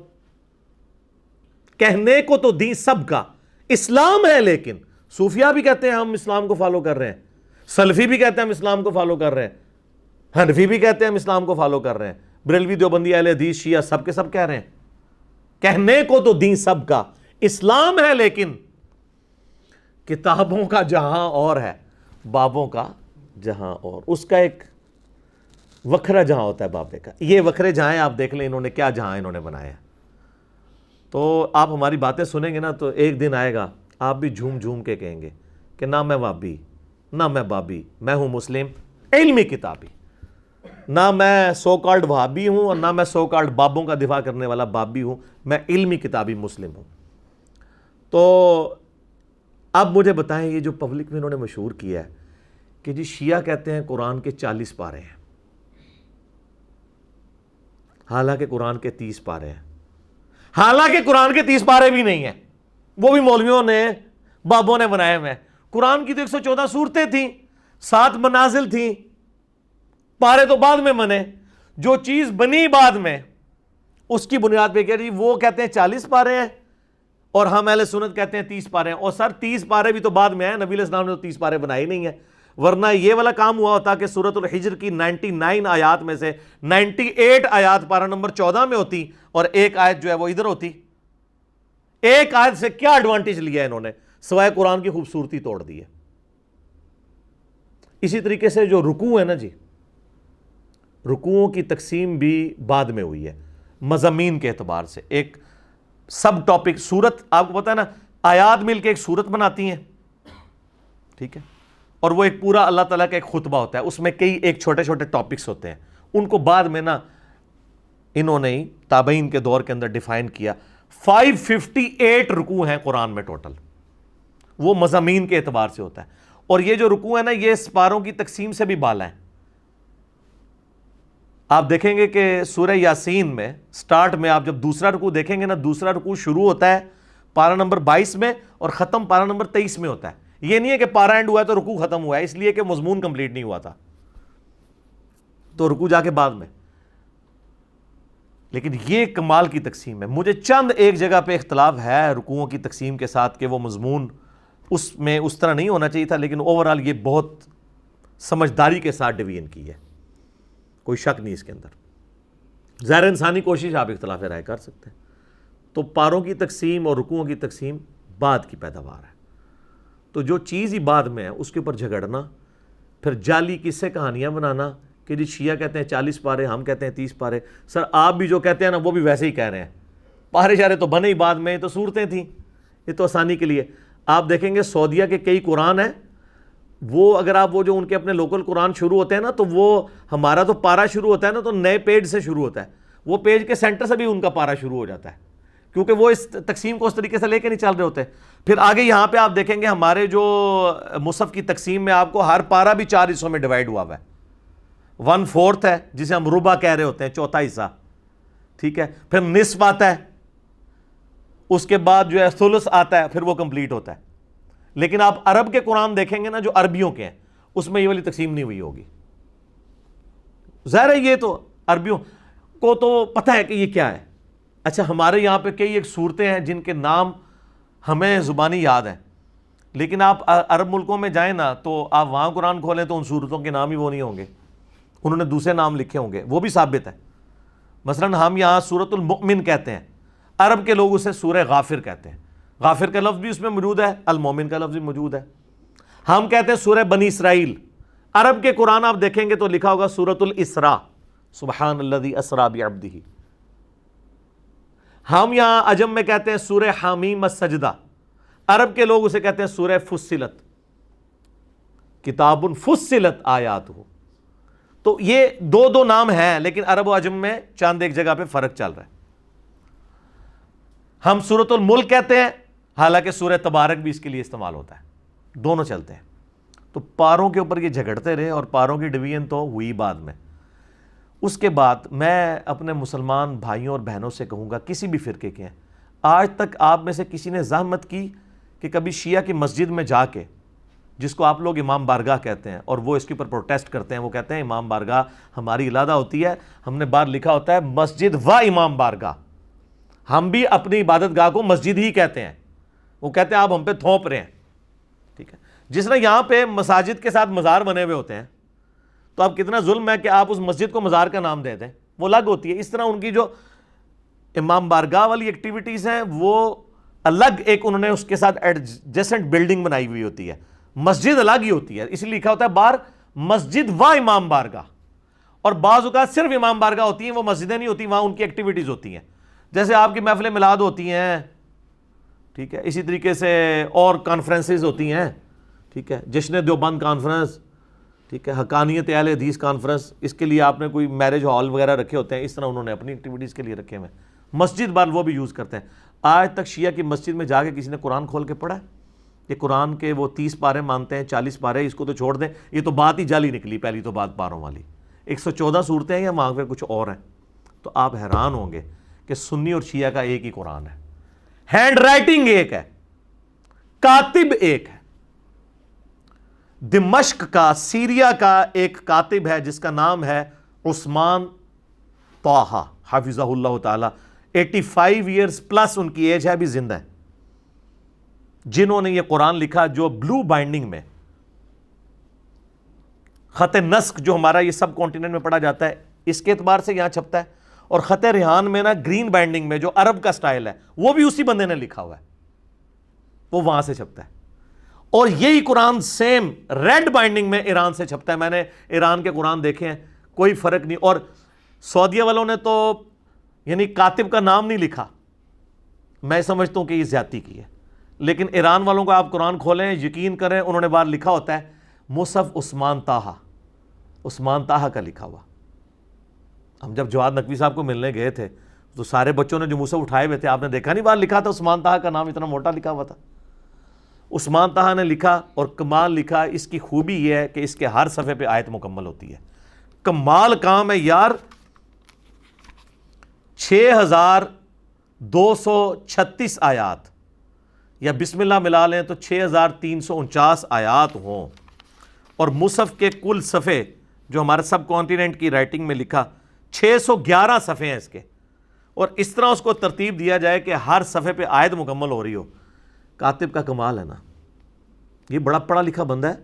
کہنے کو تو دین سب کا اسلام ہے، لیکن صوفیہ بھی کہتے ہیں ہم اسلام کو فالو کر رہے ہیں، سلفی بھی کہتے ہیں ہم اسلام کو فالو کر رہے ہیں، حنفی بھی کہتے ہیں ہم اسلام کو فالو کر رہے ہیں، بریلوی دیوبندی اہل حدیث شیعہ سب کے سب کہہ رہے ہیں کہنے کو تو دین سب کا اسلام ہے، لیکن کتابوں کا جہاں اور ہے، بابوں کا جہاں اور. اس کا ایک وکھرا جہاں ہوتا ہے بابے کا. یہ وکھرے جہاں آپ دیکھ لیں انہوں نے کیا جہاں انہوں نے بنایا. تو آپ ہماری باتیں سنیں گے نا تو ایک دن آئے گا آپ بھی جھوم جھوم کے کہیں گے کہ نہ میں وابی نہ میں بابی، میں ہوں مسلم علمی کتابی، نہ میں سو کالڈ وہابی ہوں اور نہ میں سو کالڈ بابوں کا دفاع کرنے والا بابی ہوں، میں علمی کتابی مسلم ہوں۔ تو اب مجھے بتائیں، یہ جو پبلک میں انہوں نے مشہور کیا ہے کہ جی شیعہ کہتے ہیں قرآن کے 40 پارے ہیں، حالانکہ قرآن کے 30 پارے ہیں، حالانکہ قرآن کے 30 پارے بھی نہیں ہیں، وہ بھی مولویوں نے بابوں نے بنائے ہوئے ہیں۔ قرآن کی تو 114 سورتیں تھیں، 7 منازل تھیں، پارے تو بعد میں بنے، جو چیز بنی بعد میں اس کی بنیاد پہ کہہ رہی وہ کہتے ہیں 40 پارے ہیں اور ہم اہل سنت کہتے ہیں 30 پارے ہیں۔ اور سر 30 پارے بھی تو بعد میں ہیں، نبی علیہ السلام نے تو 30 پارے بنائے ہی نہیں ہیں، ورنہ یہ والا کام ہوا ہوتا کہ سورۃ الحجر کی 99 آیات میں سے 98 آیات پارہ نمبر 14 میں ہوتی اور ایک آیت جو ہے وہ ادھر ہوتی۔ ایک آیت سے کیا ایڈوانٹیج لیا ہے انہوں نے، سوائے قرآن کی خوبصورتی توڑ دی ہے۔ اسی طریقے سے جو رکوع ہے نا جی، رکوعوں کی تقسیم بھی بعد میں ہوئی ہے مضامین کے اعتبار سے۔ ایک سب ٹاپک سورت، آپ کو پتا ہے نا، آیات مل کے ایک سورت بناتی ہیں، ٹھیک ہے، اور وہ ایک پورا اللہ تعالیٰ کا ایک خطبہ ہوتا ہے، اس میں کئی ایک چھوٹے چھوٹے ٹاپکس ہوتے ہیں، ان کو بعد میں نا انہوں نے تابعین کے دور کے اندر ڈیفائن کیا۔ 558 رکوع ہیں قرآن میں ٹوٹل، وہ مضامین کے اعتبار سے ہوتا ہے۔ اور یہ جو رکوع ہے نا، یہ سپاروں کی تقسیم سے بھی بالا ہیں۔ آپ دیکھیں گے کہ سورہ یاسین میں سٹارٹ میں آپ جب دوسرا رکوع دیکھیں گے نا، دوسرا رکوع شروع ہوتا ہے پارہ نمبر 22 میں اور ختم پارہ نمبر 23 میں ہوتا ہے۔ یہ نہیں ہے کہ پارہ اینڈ ہوا ہے تو رکوع ختم ہوا ہے، اس لیے کہ مضمون کمپلیٹ نہیں ہوا تھا، تو رکوع جا کے بعد میں۔ لیکن یہ کمال کی تقسیم ہے۔ مجھے چند ایک جگہ پہ اختلاف ہے رکوعوں کی تقسیم کے ساتھ کہ وہ مضمون اس میں اس طرح نہیں ہونا چاہیے تھا، لیکن اوورآل یہ بہت سمجھداری کے ساتھ ڈویژن کی ہے، کوئی شک نہیں اس کے اندر۔ ظاہر انسانی کوشش، آپ اختلاف رائے کر سکتے ہیں۔ تو پاروں کی تقسیم اور رکوعوں کی تقسیم بعد کی پیداوار ہے، تو جو چیز ہی بعد میں ہے اس کے اوپر جھگڑنا، پھر جعلی قصے کہانیاں بنانا کہ جی شیعہ کہتے ہیں 40 پارے، ہم کہتے ہیں 30 پارے۔ سر آپ بھی جو کہتے ہیں نا وہ بھی ویسے ہی کہہ رہے ہیں، پارے شارے تو بنے ہی بعد میں، یہ تو صورتیں تھیں، یہ تو آسانی کے لیے۔ آپ دیکھیں گے سعودیہ کے کئی قرآن ہیں، وہ اگر آپ وہ جو ان کے اپنے لوکل قرآن شروع ہوتے ہیں نا، تو وہ ہمارا تو پارہ شروع ہوتا ہے نا تو نئے پیج سے شروع ہوتا ہے، وہ پیج کے سینٹر سے بھی ان کا پارہ شروع ہو جاتا ہے، کیونکہ وہ اس تقسیم کو اس طریقے سے لے کے نہیں چل رہے ہوتے۔ پھر آگے یہاں پہ آپ دیکھیں گے ہمارے جو مصحف کی تقسیم میں آپ کو ہر پارہ بھی 4 حصوں میں ڈیوائیڈ ہوا ہے۔ 1/4 ہے جسے ہم ربع کہہ رہے ہوتے ہیں، چوتھا حصہ، ٹھیک ہے، پھر نصف آتا ہے، اس کے بعد جو ہے ثلث آتا ہے، پھر وہ کمپلیٹ ہوتا ہے۔ لیکن آپ عرب کے قرآن دیکھیں گے نا جو عربیوں کے ہیں، اس میں یہ والی تقسیم نہیں ہوئی ہوگی۔ ظاہر ہے یہ تو عربیوں کو تو پتہ ہے کہ یہ کیا ہے۔ اچھا ہمارے یہاں پہ کئی ایک صورتیں ہیں جن کے نام ہمیں زبانی یاد ہیں، لیکن آپ عرب ملکوں میں جائیں نا تو آپ وہاں قرآن کھولیں تو ان صورتوں کے نام ہی وہ نہیں ہوں گے، انہوں نے دوسرے نام لکھے ہوں گے، وہ بھی ثابت ہے۔ مثلا ہم یہاں سورۃ المؤمن کہتے ہیں، عرب کے لوگ اسے سورہ غافر کہتے ہیں، غافر کا لفظ بھی اس میں موجود ہے، المومن کا لفظ بھی موجود ہے۔ ہم کہتے ہیں سورہ بنی اسرائیل، عرب کے قرآن آپ دیکھیں گے تو لکھا ہوگا سورۃ الاسراء، سبحان الذی اسریٰ بعبدہ۔ ہم یہاں عجم میں کہتے ہیں سورہ حامیم السجدہ، عرب کے لوگ اسے کہتے ہیں سورہ فصلت، کتاب فصلت آیاتہ۔ تو یہ دو نام ہیں، لیکن عرب و عجم میں چاند ایک جگہ پہ فرق چل رہا ہے۔ ہم سورۃ الملک کہتے ہیں، حالانکہ سورہ تبارک بھی اس کے لیے استعمال ہوتا ہے، دونوں چلتے ہیں۔ تو پاروں کے اوپر یہ جھگڑتے رہے اور پاروں کی ڈویژن تو ہوئی بعد میں۔ اس کے بعد میں اپنے مسلمان بھائیوں اور بہنوں سے کہوں گا، کسی بھی فرقے کے ہیں، آج تک آپ میں سے کسی نے زحمت کی کہ کبھی شیعہ کی مسجد میں جا کے، جس کو آپ لوگ امام بارگاہ کہتے ہیں اور وہ اس کے اوپر پروٹیسٹ کرتے ہیں، وہ کہتے ہیں امام بارگاہ ہماری علیحدہ ہوتی ہے، ہم نے باہر لکھا ہوتا ہے مسجد و امام بارگاہ، ہم بھی اپنی عبادت گاہ کو مسجد ہی کہتے ہیں، وہ کہتے ہیں آپ ہم پہ تھوپ رہے ہیں، ٹھیک ہے۔ جس طرح یہاں پہ مساجد کے ساتھ مزار بنے ہوئے ہوتے ہیں، تو اب کتنا ظلم ہے کہ آپ اس مسجد کو مزار کا نام دے دیں، وہ الگ ہوتی ہے۔ اس طرح ان کی جو امام بارگاہ والی ایکٹیویٹیز ہیں وہ الگ، ایک انہوں نے اس کے ساتھ ایڈجسنٹ بلڈنگ بنائی ہوئی ہوتی ہے، مسجد الگ ہی ہوتی ہے، اس لیے لکھا ہوتا ہے باہر مسجد و امام بارگاہ۔ اور بعض اوقات صرف امام بارگاہ ہوتی ہیں، وہ مسجدیں نہیں ہوتی، وہاں ان کی ایکٹیویٹیز ہوتی ہیں، جیسے آپ کی محفل میلاد ہوتی ہیں، ٹھیک ہے، اسی طریقے سے اور کانفرنسز ہوتی ہیں، ٹھیک ہے، جشن دیوبند کانفرنس، ٹھیک ہے، حقانیت اہل حدیث کانفرنس، اس کے لیے آپ نے کوئی میرج ہال وغیرہ رکھے ہوتے ہیں، اس طرح انہوں نے اپنی ایکٹیویٹیز کے لیے رکھے ہوئے ہیں۔ مسجد بال وہ بھی یوز کرتے ہیں۔ آج تک شیعہ کی مسجد میں جا کے کسی نے قرآن کھول کے پڑھا ہے؟ کہ قرآن کے وہ 30 پارے مانتے ہیں، 40 پارے، اس کو تو چھوڑ دیں، یہ تو بات ہی جعلی نکلی، پہلی تو بات پاروں والی، 114 صورتیں ہیں یا وہاں پہ کچھ اور ہیں۔ تو آپ حیران ہوں گے کہ سنی اور شیعہ کا ایک ہی قرآن ہے، ہینڈ رائٹنگ ایک ہے، کاتب ایک ہے۔ دمشق کا، سیریا کا ایک کاتب ہے جس کا نام ہے عثمان طٰہٰ حفظہ اللہ تعالی، 85 ایئرز پلس ان کی ایج ہے، ابھی زندہ ہے، جنہوں نے یہ قرآن لکھا جو بلو بائنڈنگ میں، خط نسخ جو ہمارا یہ سب کانٹیننٹ میں پڑھا جاتا ہے اس کے اعتبار سے یہاں چھپتا ہے، اور خط ریحان میں نا گرین بائنڈنگ میں جو عرب کا سٹائل ہے وہ بھی اسی بندے نے لکھا ہوا ہے، وہ وہاں سے چھپتا ہے۔ اور یہی قرآن سیم ریڈ بائنڈنگ میں ایران سے چھپتا ہے۔ میں نے ایران کے قرآن دیکھے ہیں، کوئی فرق نہیں۔ اور سعودیہ والوں نے تو یعنی کاتب کا نام نہیں لکھا، میں سمجھتا ہوں کہ یہ زیادتی کی ہے، لیکن ایران والوں کا آپ قرآن کھولیں، یقین کریں، انہوں نے باہر لکھا ہوتا ہے مصحف عثمان طٰہٰ، عثمان طٰہٰ کا لکھا ہوا۔ ہم جب جواد نقوی صاحب کو ملنے گئے تھے تو سارے بچوں نے جو مصحف اٹھائے ہوئے تھے، آپ نے دیکھا نہیں باہر لکھا تھا عثمان طٰہٰ کا نام، اتنا موٹا لکھا ہوا تھا۔ عثمان طٰہٰ نے لکھا، اور کمال لکھا۔ اس کی خوبی یہ ہے کہ اس کے ہر صفحے پہ آیت مکمل ہوتی ہے، کمال کام ہے یار۔ 6236 آیات، یا بسم اللہ ملا لیں تو 6349 آیات ہوں، اور مصحف کے کل صفحے جو ہمارے سب کانٹیننٹ کی رائٹنگ میں لکھا 611 صفحے ہیں اس کے، اور اس طرح اس کو ترتیب دیا جائے کہ ہر صفحے پہ آیت مکمل ہو رہی ہو۔ کاتب کا کمال ہے نا، یہ بڑا پڑھا لکھا بندہ ہے۔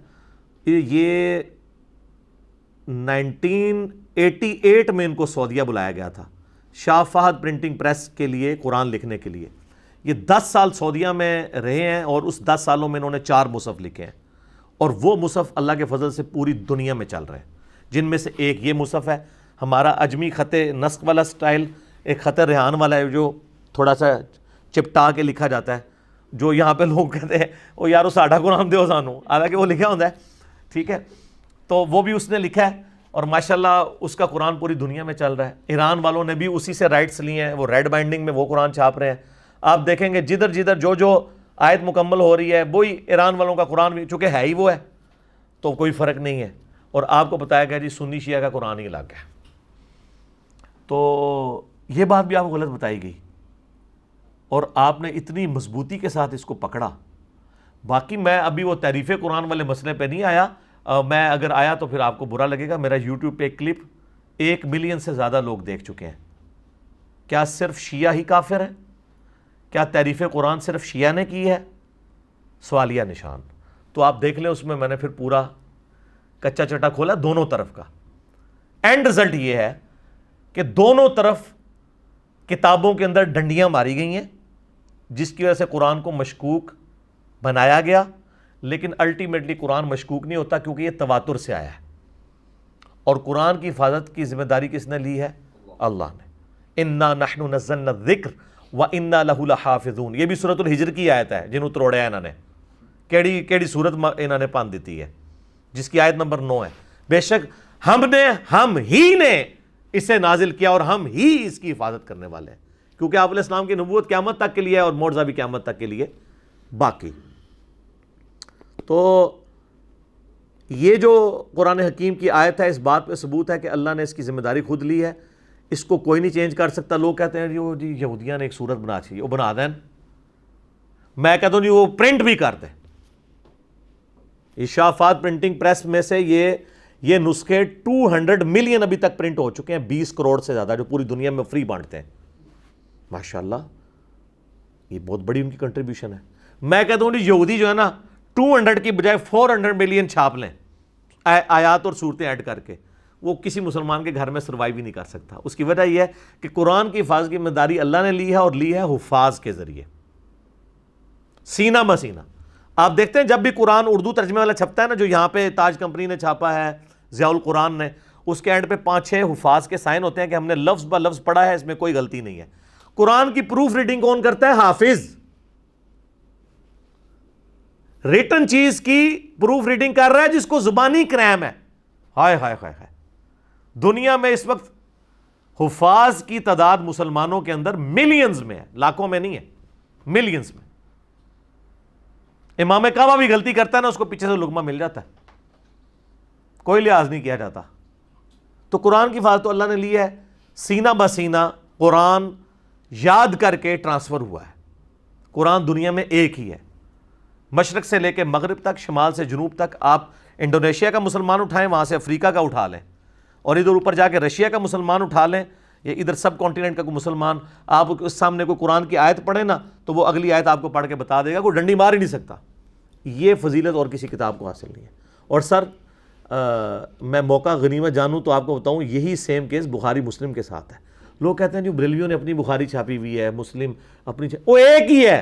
یہ 1988 میں ان کو سعودیہ بلایا گیا تھا شاہ فہد پرنٹنگ پریس کے لیے قرآن لکھنے کے لیے۔ یہ 10 سال سعودیہ میں رہے ہیں، اور اس 10 سالوں میں انہوں نے 4 مصحف لکھے ہیں، اور وہ مصحف اللہ کے فضل سے پوری دنیا میں چل رہے ہیں، جن میں سے ایک یہ مصحف ہے ہمارا اجمی خط نسخ والا سٹائل، ایک خط ریحان والا ہے جو تھوڑا سا چپٹا کے لکھا جاتا ہے، جو یہاں پہ لوگ کہتے ہیں او یارو ساڈا قرآن دیو سانو، حالانکہ وہ لکھا ہوتا ہے، ٹھیک ہے۔ تو وہ بھی اس نے لکھا ہے، اور ماشاءاللہ اس کا قرآن پوری دنیا میں چل رہا ہے۔ ایران والوں نے بھی اسی سے رائٹس لیے ہیں، وہ ریڈ بائنڈنگ میں وہ قرآن چھاپ رہے ہیں۔ آپ دیکھیں گے جدھر جدھر جو جو آیت مکمل ہو رہی ہے وہی ایران والوں کا قرآن بھی، چونکہ ہے ہی وہ ہے تو کوئی فرق نہیں ہے۔ اور آپ کو بتایا گیا جی سنی شیعہ کا قرآن ہی الگ ہے، تو یہ بات بھی آپ کو غلط بتائی گئی، اور آپ نے اتنی مضبوطی کے ساتھ اس کو پکڑا۔ باقی میں ابھی وہ تعریف قرآن والے مسئلے پہ نہیں آیا، میں اگر آیا تو پھر آپ کو برا لگے گا۔ میرا یوٹیوب پہ ایک کلپ 1 ملین سے زیادہ لوگ دیکھ چکے ہیں۔ کیا صرف شیعہ ہی کافر ہیں؟ کیا تعریف قرآن صرف شیعہ نے کی ہے؟ سوالیہ نشان۔ تو آپ دیکھ لیں، اس میں میں نے پھر پورا کچا چٹا کھولا دونوں طرف کا۔ اینڈ رزلٹ یہ ہے کہ دونوں طرف کتابوں کے اندر ڈنڈیاں ماری گئی ہیں، جس کی وجہ سے قرآن کو مشکوک بنایا گیا، لیکن الٹیمیٹلی قرآن مشکوک نہیں ہوتا، کیونکہ یہ تواتر سے آیا ہے، اور قرآن کی حفاظت کی ذمہ داری کس نے لی ہے؟ اللہ نے۔ انا نحن نزلنا الذکر وانا لہ لحافظون، یہ بھی سورۃ الحجر کی آیت ہے، جنہوں تروڑیا انہوں نے، کیڑی سورت انہوں نے پان دیتی ہے، جس کی آیت نمبر 9 ہے۔ بے شک ہم ہی نے اسے نازل کیا، اور ہم ہی اس کی حفاظت کرنے والے ہیں، کیونکہ آپ علیہ السلام کی نبوت قیامت تک کے لیے ہے، اور معجزہ بھی قیامت تک کے لیے باقی۔ تو یہ جو قرآن حکیم کی آیت ہے، اس بات پہ ثبوت ہے کہ اللہ نے اس کی ذمہ داری خود لی ہے، اس کو کوئی نہیں چینج کر سکتا۔ لوگ کہتے ہیں جی یہودیاں نے ایک صورت بنا چاہیے، وہ بنا دیں، میں کہتا ہوں جی وہ پرنٹ بھی کر دیں۔ شاہ فہد پرنٹنگ پریس میں سے یہ نسخے 200 ملین ابھی تک پرنٹ ہو چکے ہیں، 20 کروڑ سے زیادہ، جو پوری دنیا میں فری بانٹتے ہیں۔ ماشاءاللہ یہ بہت بڑی ان کی کنٹریبیوشن ہے۔ میں کہتا ہوں یہودی جو ہے نا 200 کی بجائے 400 ملین چھاپ لیں آیات اور صورتیں ایڈ کر کے، وہ کسی مسلمان کے گھر میں سروائیو ہی نہیں کر سکتا۔ اس کی وجہ یہ ہے کہ قرآن کی حفاظت کی ذمہ داری اللہ نے لی ہے، اور لی ہے حفاظ کے ذریعے، سینہ مسینہ۔ آپ دیکھتے ہیں جب بھی قرآن اردو ترجمے والا چھپتا ہے نا، جو یہاں پہ تاج کمپنی نے چھاپا ہے، ضیاء القرآن نے، اس کے اینڈ پہ 5-6 حفاظ کے سائن ہوتے ہیں کہ ہم نے لفظ با لفظ پڑھا ہے، اس میں کوئی غلطی نہیں ہے۔ قرآن کی پروف ریڈنگ کون کرتا ہے؟ حافظ۔ ریٹن چیز کی پروف ریڈنگ کر رہا ہے جس کو زبانی کرائم ہے. ہائے ہائے ہائے ہائے. دنیا میں اس وقت حفاظ کی تعداد مسلمانوں کے اندر ملینز میں ہے, لاکھوں میں نہیں ہے, ملینز میں. امام کعبہ بھی غلطی کرتا ہے نا, اس کو پیچھے سے لقمہ مل جاتا ہے, کوئی لحاظ نہیں کیا جاتا. تو قرآن کی حفاظت تو اللہ نے لی ہے, سینہ بسینہ قرآن یاد کر کے ٹرانسفر ہوا ہے. قرآن دنیا میں ایک ہی ہے, مشرق سے لے کے مغرب تک, شمال سے جنوب تک. آپ انڈونیشیا کا مسلمان اٹھائیں, وہاں سے افریقہ کا اٹھا لیں, اور ادھر اوپر جا کے رشیا کا مسلمان اٹھا لیں, یا ادھر سب کانٹیننٹ کا کوئی مسلمان, آپ اس سامنے کوئی قرآن کی آیت پڑھیں نا تو وہ اگلی آیت آپ کو پڑھ کے بتا دے گا, کوئی ڈنڈی مار ہی نہیں سکتا. یہ فضیلت اور کسی کتاب کو حاصل نہیں ہے. اور سر میں موقع غنیمت جانوں تو آپ کو بتاؤں, یہی سیم کیس بخاری مسلم کے ساتھ ہے. لوگ کہتے ہیں جو بریلویوں نے اپنی بخاری چھاپی ہوئی ہے, مسلم اپنی وہ ایک ہی ہے,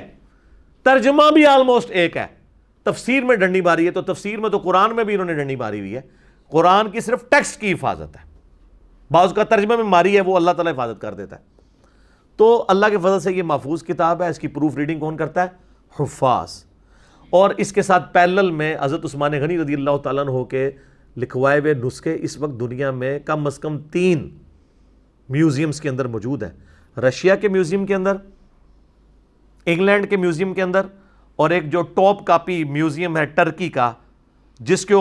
ترجمہ بھی آلموسٹ ایک ہے, تفسیر میں ڈنڈی ماری ہے. تو تفسیر میں تو قرآن میں بھی انہوں نے ڈنڈی ماری ہوئی ہے. قرآن کی صرف ٹیکسٹ کی حفاظت ہے, بعض کا ترجمہ میں ماری ہے, وہ اللہ تعالیٰ حفاظت کر دیتا ہے. تو اللہ کے فضل سے یہ محفوظ کتاب ہے. اس کی پروف ریڈنگ کون کرتا ہے؟ حفاظ. اور اس کے ساتھ پیرلل میں حضرت عثمان غنی رضی اللہ تعالیٰ عنہ کے لکھوائے ہوئے نسخے اس وقت دنیا میں کم از کم 3 میوزیمز کے اندر موجود ہیں. رشیا کے میوزیم کے اندر, انگلینڈ کے میوزیم کے اندر, اور ایک جو ٹاپ کاپی میوزیم ہے ٹرکی کا, جس کے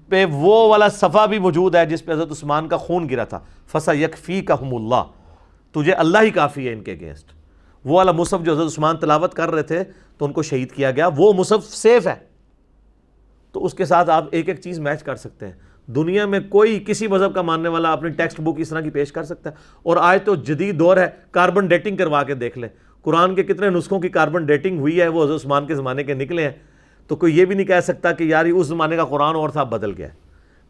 پہ وہ والا صفحہ بھی موجود ہے جس پہ حضرت عثمان کا خون گرا تھا, فَسَيَكْفِيكَهُمُ اللَّهُ, تجھے اللہ ہی کافی ہے ان کے اگینسٹ. وہ والا مصحف جو حضرت عثمان تلاوت کر رہے تھے تو ان کو شہید کیا گیا, وہ مصحف سیف ہے. تو اس کے ساتھ آپ ایک ایک چیز میچ کر سکتے ہیں. دنیا میں کوئی کسی مذہب کا ماننے والا اپنی ٹیکسٹ بک اس طرح کی پیش کر سکتا ہے. اور آج تو جدید دور ہے, کاربن ڈیٹنگ کروا کے دیکھ لیں, قرآن کے کتنے نسخوں کی کاربن ڈیٹنگ ہوئی ہے, وہ حضرت عثمان کے زمانے کے نکلے ہیں. تو کوئی یہ بھی نہیں کہہ سکتا کہ یار اس زمانے کا قرآن اور تھا, بدل گیا.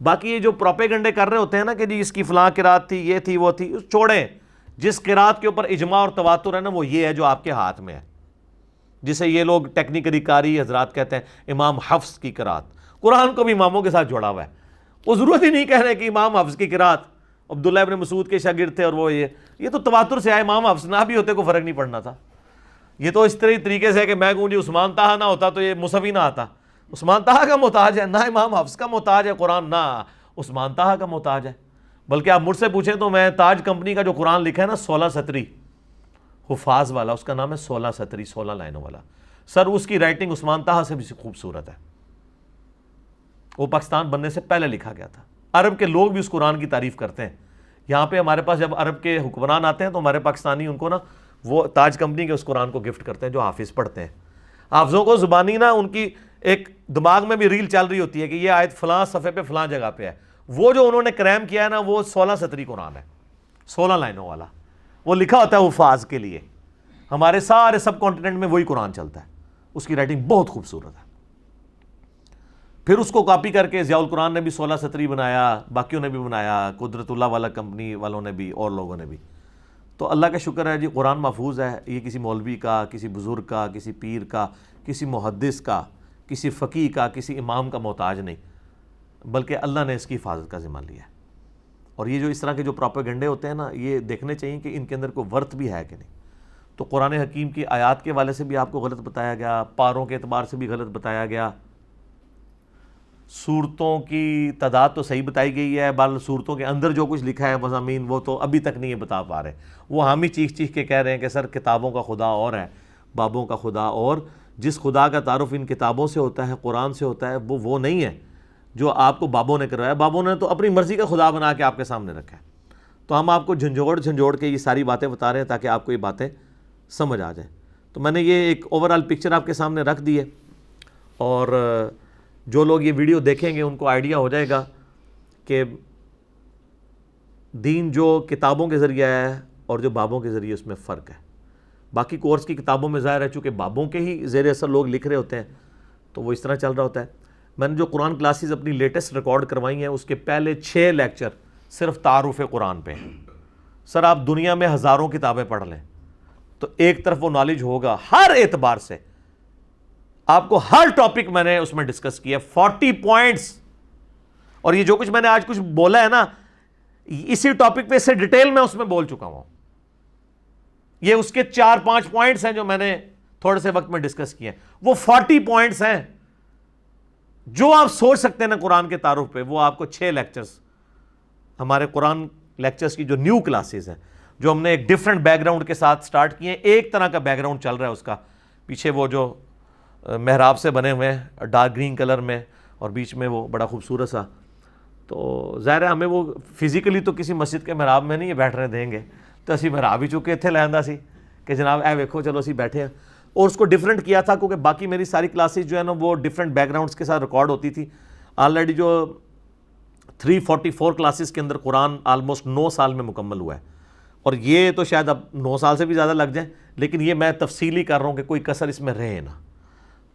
باقی یہ جو پروپیگنڈے کر رہے ہوتے ہیں نا کہ جی اس کی فلاں قرات تھی, یہ تھی, وہ تھی, چھوڑیں. جس قرات کے اوپر اجماع اور تواتر ہے نا, وہ یہ ہے جو آپ کے ہاتھ میں ہے, جسے یہ لوگ ٹیکنیکلی قاری حضرات کہتے ہیں امام حفص کی قرات. قرآن کو بھی اماموں کے ساتھ جوڑا ہوا ہے. وہ ضرورت ہی نہیں کہہ رہے کہ امام حفص کی قرات عبداللہ ابن مسعود کے شاگرد تھے, اور وہ یہ تو تواتر سے آئے. امام حفص نہ بھی ہوتے کو فرق نہیں پڑنا تھا. یہ تو اس طریقے سے ہے کہ میں کہوں جی عثمان طہا نہ ہوتا تو یہ مصحف ہی نہ آتا. عثمان طہا کا محتاج ہے, نہ امام حفص کا محتاج ہے قرآن, نہ عثمان طہا کا محتاج ہے. بلکہ آپ مجھ سے پوچھیں تو میں تاج کمپنی کا جو قرآن لکھا ہے نا 16 سطری حفاظ والا, اس کا نام ہے 16 سطری, 16 لائنوں والا. سر اس کی رائٹنگ عثمان طہا سے بھی خوبصورت ہے. وہ پاکستان بننے سے پہلے لکھا گیا تھا. عرب کے لوگ بھی اس قرآن کی تعریف کرتے ہیں. یہاں پہ ہمارے پاس جب عرب کے حکمران آتے ہیں تو ہمارے پاکستانی ان کو نا وہ تاج کمپنی کے اس قرآن کو گفٹ کرتے ہیں جو حافظ پڑھتے ہیں. حافظوں کو زبانی نا ان کی ایک دماغ میں بھی ریل چل رہی ہوتی ہے کہ یہ آیت فلاں صفحے پہ فلاں جگہ پہ ہے. وہ جو انہوں نے کریم کیا ہے نا وہ 16 سطری قرآن ہے, 16 لائنوں والا. وہ لکھا ہوتا ہے حفاظ کے لیے. ہمارے سارے سب کانٹیننٹ میں وہی قرآن چلتا ہے. اس کی رائٹنگ بہت خوبصورت ہے. پھر اس کو کاپی کر کے ضیاء القرآن نے بھی 16 سطری بنایا, باقیوں نے بھی بنایا, قدرت اللہ والا کمپنی والوں نے بھی, اور لوگوں نے بھی. تو اللہ کا شکر ہے جی قرآن محفوظ ہے. یہ کسی مولوی کا, کسی بزرگ کا, کسی پیر کا, کسی محدث کا, کسی فقیہ کا, کسی امام کا محتاج نہیں, بلکہ اللہ نے اس کی حفاظت کا ذمہ لیا ہے. اور یہ جو اس طرح کے جو پروپیگنڈے ہوتے ہیں نا, یہ دیکھنے چاہیے کہ ان کے اندر کوئی ورت بھی ہے کہ نہیں. تو قرآن حکیم کی آیات کے والے سے بھی آپ کو غلط بتایا گیا, پاروں کے اعتبار سے بھی غلط بتایا گیا, صورتوں کی تعداد تو صحیح بتائی گئی ہے, بل صورتوں کے اندر جو کچھ لکھا ہے مضامین وہ تو ابھی تک نہیں بتا پا رہے. وہ ہم ہی چیخ چیخ کے کہہ رہے ہیں کہ سر کتابوں کا خدا اور ہے, بابوں کا خدا اور. جس خدا کا تعارف ان کتابوں سے ہوتا ہے, قرآن سے ہوتا ہے, وہ نہیں ہے جو آپ کو بابوں نے کروایا. بابوں نے تو اپنی مرضی کا خدا بنا کے آپ کے سامنے رکھا ہے. تو ہم آپ کو جھنجھوڑ کے یہ ساری باتیں بتا رہے ہیں تاکہ آپ کو یہ باتیں سمجھ آ جائیں. تو میں نے یہ ایک اوور آل پکچر آپ کے سامنے رکھ دی ہے, اور جو لوگ یہ ویڈیو دیکھیں گے ان کو آئیڈیا ہو جائے گا کہ دین جو کتابوں کے ذریعے ہے اور جو بابوں کے ذریعے اس میں فرق ہے. باقی کورس کی کتابوں میں ظاہر ہے چونکہ بابوں کے ہی زیر اثر لوگ لکھ رہے ہوتے ہیں تو وہ اس طرح چل رہا ہوتا ہے. میں نے جو قرآن کلاسز اپنی لیٹسٹ ریکارڈ کروائی ہیں اس کے پہلے 6 لیکچر صرف تعارف قرآن پہ ہیں. سر آپ دنیا میں ہزاروں کتابیں پڑھ لیں تو ایک طرف وہ نالج ہوگا ہر اعتبار سے. آپ کو ہر ٹاپک میں نے اس میں ڈسکس کیا 40 پوائنٹس, اور یہ جو کچھ میں نے آج کچھ بولا ہے نا اسی ٹاپک پہ اس سے ڈیٹیل میں اس میں بول چکا ہوں. یہ اس کے 4-5 پوائنٹس ہیں جو میں نے تھوڑے سے وقت میں ڈسکس کیے ہیں, وہ 40 پوائنٹس ہیں جو آپ سوچ سکتے ہیں نا قرآن کے تعارف پہ، وہ آپ کو 6 لیکچرز، ہمارے قرآن لیکچرز کی جو نیو کلاسز ہیں، جو ہم نے ایک ڈیفرنٹ بیک گراؤنڈ کے ساتھ سٹارٹ کیے ہیں، ایک طرح کا بیک گراؤنڈ چل رہا ہے اس کا، پیچھے وہ جو محراب سے بنے ہوئے ہیں ڈارک گرین کلر میں، اور بیچ میں وہ بڑا خوبصورت سا، تو ظاہر ہے ہمیں وہ فزیکلی تو کسی مسجد کے محراب میں نہیں بیٹھنے دیں گے، تو اسی محراب ہی چکے تھے لہندا سی کہ جناب اے ویکھو چلو اسی بیٹھے ہیں، اور اس کو ڈیفرنٹ کیا تھا کیونکہ باقی میری ساری کلاسز جو ہے نا وہ ڈیفرنٹ بیک گراؤنڈس کے ساتھ ریکارڈ ہوتی تھی. آلریڈی جو 344 کلاسز کے اندر قرآن آلموسٹ 9 سال میں مکمل ہوا ہے، اور یہ تو شاید اب 9 سال سے بھی زیادہ لگ جائیں، لیکن یہ میں تفصیلی کر رہا ہوں کہ کوئی کسر اس میں رہے نا.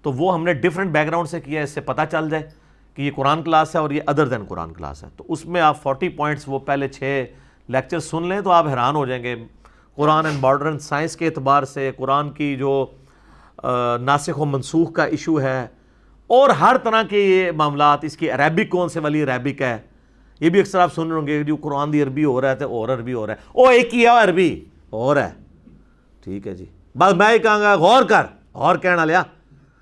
تو وہ ہم نے ڈیفرنٹ بیک گراؤنڈ سے کیا ہے، اس سے پتہ چل جائے کہ یہ قرآن کلاس ہے اور یہ ادر دین قرآن کلاس ہے. تو اس میں آپ 40 پوائنٹس وہ پہلے 6 لیکچر سن لیں تو آپ حیران ہو جائیں گے قرآن اینڈ ماڈرن سائنس کے اعتبار سے، قرآن کی جو ناسخ و منسوخ کا ایشو ہے، اور ہر طرح کے یہ معاملات. اس کی عربک کون سے والی عربک ہے، یہ بھی اکثر آپ سن رہے ہوں گے جو قرآن دی عربی ہو رہا ہے تو اور عربی ہو رہا ہے، او ایک ہی ہے عربی اور ہے. ٹھیک ہے جی، بس میں ہی کہاں گا غور کر، اور کہنا لیا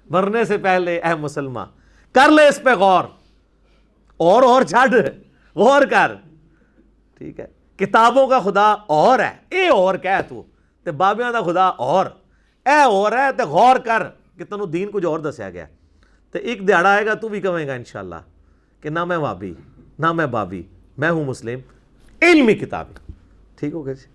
مرنے سے پہلے اے مسلمان کر لے اس پہ غور، اور چھڈ غور کر. ٹھیک ہے، کتابوں کا خدا اور ہے، اے اور کہہ تو تے بابیاں دا خدا اور اے اور ہے تے غور کر کہ تینوں دین کچھ اور دسیا گیا. تو ایک دیہڑا آئے گا تو بھی کہیں گا انشاءاللہ کہ نہ میں وابی نہ میں بابی، میں ہوں مسلم علمی کتابی. ٹھیک ہو گیا جی.